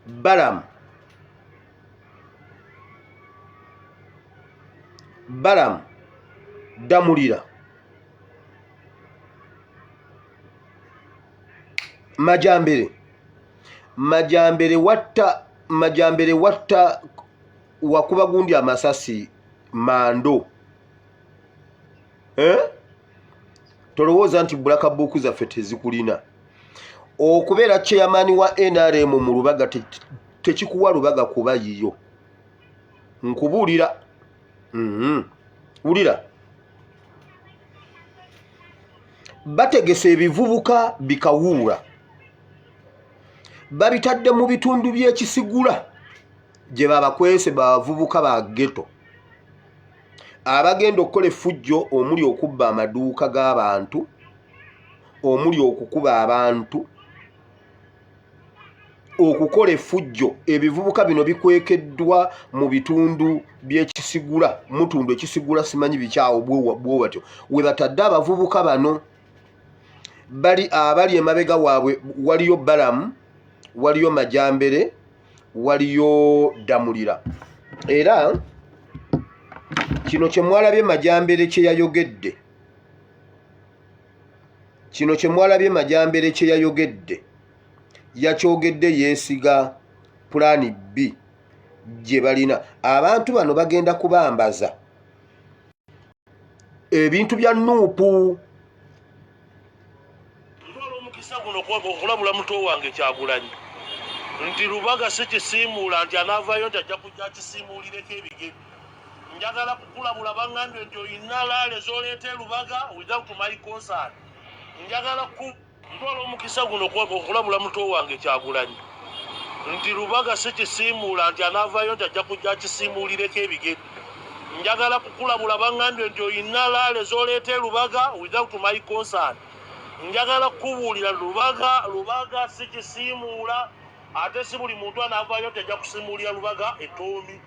Balaam Damulira Majambere watta wakuba gundi amasasi Mando tolowooza nti bulaka buuku zaffe tezikulina okubeera chairman wa NRM mu Lubaga tekikuwa Lubaga kuba yiyo nkubuulira wulira bategese ebivubuka bikawuula babitadde mu bitundu by'ekisigula gye babakwese bavubuka ba ghetto abagenda okukola effujjo omuli okubba amaduuka g'abantu omuli okukuba abantu okukola effujjo ebivubuka bino bikwekeddwa mu bitundu by'ekisigula mutundu ekisigula simanyi bikyawo bwo watyo we batadde abavubuka bano abali emabega waabwe waliyo Balaam waliyo Majambere waliyo Damulira era kino kye mwalabye Majambere kye yayogedde yakyogedde yeesiga pulaani B gye balina abantu bano bagenda kubambaza ebintu bya Nuupu omukisa guno okulabula muto wange Kyagulanyi nti Lubaga si kisiimuula nti anaavaayo nti ajja kujja kisiimuulireko ebigere njagala kukulabula baŋŋambye nti oyina laale z'oleeta Lubaga without my concern njagala ntwala omukisa guno okulabula muto wange Kyagulanyi nti Lubaga si kisiimuula nti anaavaayo nti ajja kujja kisiimuulireko ebigere njagala kukulabula baŋŋambye nti oyina laale z'oleeta Lubaga without my concern njagala kukubuulira Lubaga si kisiimuula ate si buli muntu anaavaayo nti ajja kusiimuulira Lubaga etoomi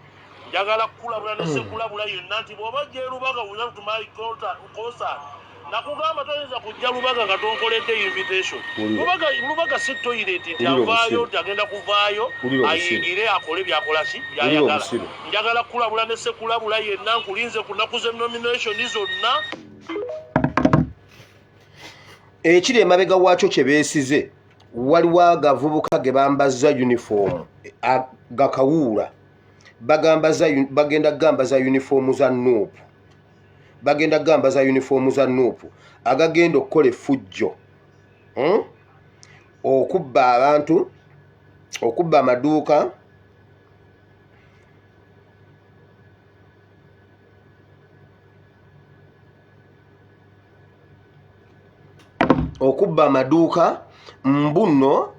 njagala kukulabula ne sekulabula yenna nti bw'oba gye Lubaga without my concern nakugamba toyinza kujja Lubaga nga tonkoledde invitation Lubaga si toilet nti avaayo nti agenda kuvaayo ayingire akole byakolaki byayagala njagala kukulabula ne sekulabula yenna nkulinze ku nnaku z'enomination zonna ekiri emabega waakyo kye beesize waliwo agavubuka ge bambaza uniform gakawuula bagenda gambaza uniform za Nuupu agagenda okukola effujjo okubba abantu okubba amaduuka mbuno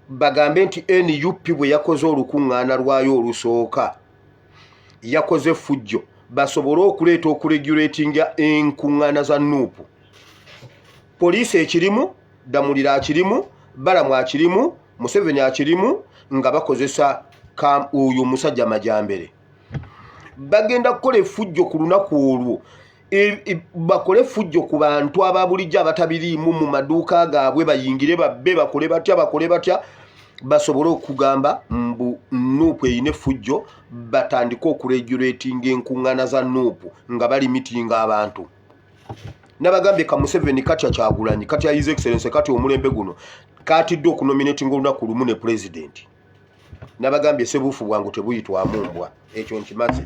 bagambe nti NUP bwe yakoze olukuŋŋaana lwayo olusooka yakoze effujjo basobole okuleeta okuregulatinga enkuŋŋaana za Nuupu poliisi ekirimu Damulira akirimu Balaam akirimu Museveni akirimu nga bakozesa oyo musajja Majambere bagenda kukola effujjo ku lunaku olwo bakole effujjo ku bantu ababulijjo abatabiriimu mu maduuka gaabwe bayingire babbe bakole batya basobole okugamba mbu Nuupu eyina effujjo batandike okuregulatinga enkuŋŋaana za Nuupu nga bali mitinga abantu nabagambye ka Museveni katya Kyagulanyi katya His Excellency katya omulembe guno katidde okunominatinga olunaku lumu ne president nabagambye sebuufu bwangu tebuyitwamu mbwa ekyo nkimaze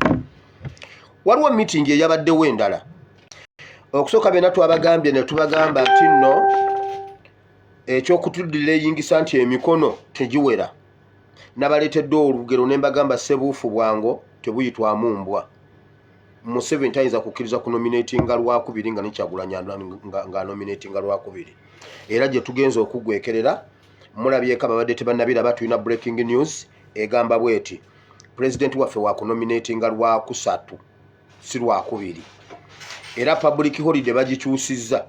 waliwo meeting eyabaddewo endala okusooka bena twabagambye ne tubagamba nti nno ekyokutuddirira eyingisa nti emikono tegiwera nabaleetedde olugero ne mbagamba sebuufu bwango tebuyitwamu mbwa Museveni tayinza kukkiriza kunominatinga lwakubiri nga Kyagulanyi nga nominatinga lwakubiri era gye tugenza okugwekerera mulabyeko ababadde tebannabiraba tulina breaking news egamba bweti president waffe wakunominatinga lwakusatu si lwakubiri era public holiday bagikyusizza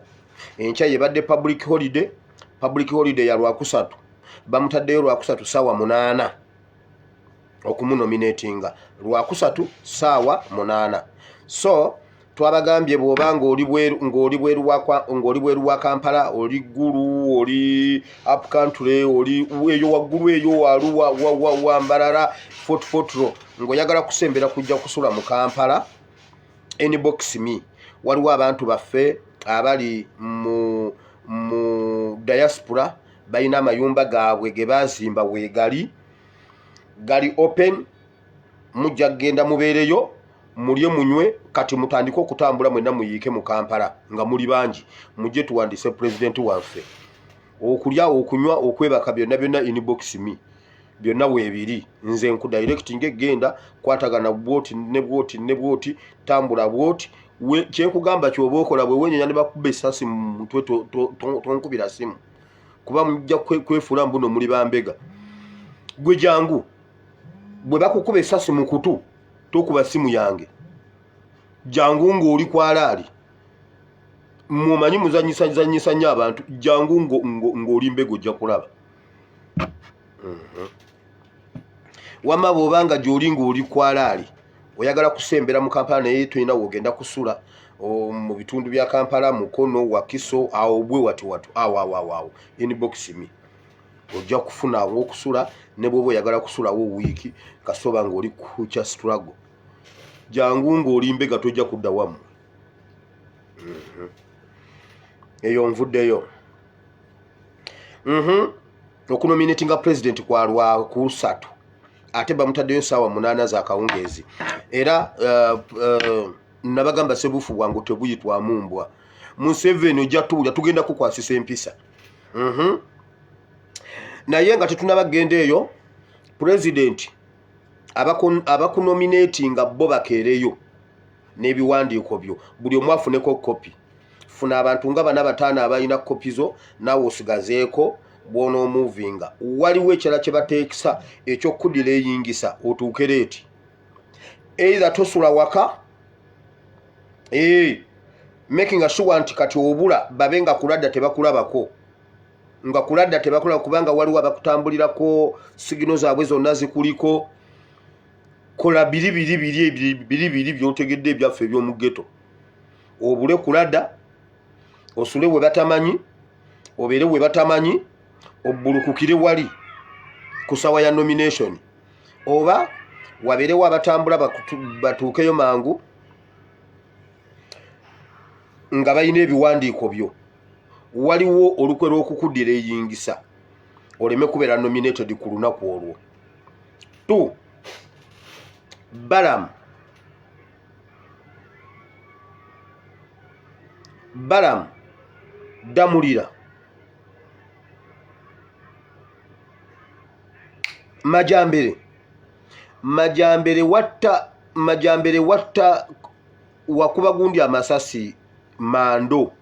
enkya yebadde public holiday ya lwakusatu bamutaddeyo lwakusatu ssaawa 8 okumunominatinga lwakusatu ssaawa 8 so twabagambye bw'oba ng'oli bweru wa Kampala, oli Gulu, oli up country, oli eyo waggulu eyo wa Mbarara Fort ng'oyagala kusembera kujja kusula mu Kampala, inbox me. Waliwo abantu baffe abali mu diaspora balina amayumba gaabwe ge baazimba weegali gali open, mujja kgenda mubeereyo mulye munywe, kati mutandike okutambula mwenna muyiike mu Kampala nga muli bangi, mujje tuwandise pulezidenti waffe. Okulya, okunywa, okwebaka byonna inbox me, byonna weebiri. Nze nkudirecting egenda kwatagana bwoti ne bwoti tambula bwoti. Kyenkugamba ky'oba okola bwe wenyenya ne bakubba essasi mu mutwe tonkubira simu, kuba mujja kwefuula mbuno muli bambega. Gwe jangu bwe bakukuba essasi mu kutu tokuba simu yange, jangu ng'oli kwalaali, mumanyi muzanyisa nnyo abantu, jangu ng'oli mbega ojja kulaba. Wamma bw'obanga gy'oli ng'oli kwalaali oyagala kusembera mu Kampala naye tulina wogenda kusula mu bitundu bya Kampala, Mukono, Wakiso, awo bwe watu awo inbox me, ojja kufuna awo okusula. Ne bw'oba oyagala kusulawo wiiki kasoba ng'oli ku kya struggle, jangu ng'oli mbega tojja kudda wamu. Eyo nvuddeyo. Okunominatinga president kwa Lwakusatu ate bamutaddeyo ssaawa 8 za kawungeezi. Era nabagamba sebufu bwangu tebuyitwamu mbwa. Museveni ojja tuwulya tugenda kukwasisa empisa. Naye nga tetunabagenda eyo, president abakunominatinga bo bakeereyo n'ebiwandiiko byo, buli omu afuneko kopi. Funa abantu nga 4-5 abalina kopi zo, naawe osigazeeko bw'onoomuvinga. Waliwo ekirala kye bateekisa ekyokuddira eyingisa otuuke leeti. Either tosula waka, making sure nti kati obula babe nga kuladda tebakulabako, nga kuladda tebakulaba kubanga waliwo abakutambulirako, sigino zaabwe zonna zikuliko. Kola biri by'otegedde ebyaffe eby'omu ghetto. Obule kuladda, osule we batamanyi, obeere we batamanyi, obbulukukire wali ku ssaawa ya nomination, oba wabeerewo abatambula batuukeyo mangu nga balina ebiwandiiko byo. Waliwo olukwe lw'okukuddira eyingisa oleme kubeera nominated ku lunaku olwo. 2. Balaam Damulira, Majambere watta wakuba gundi amasasi Mando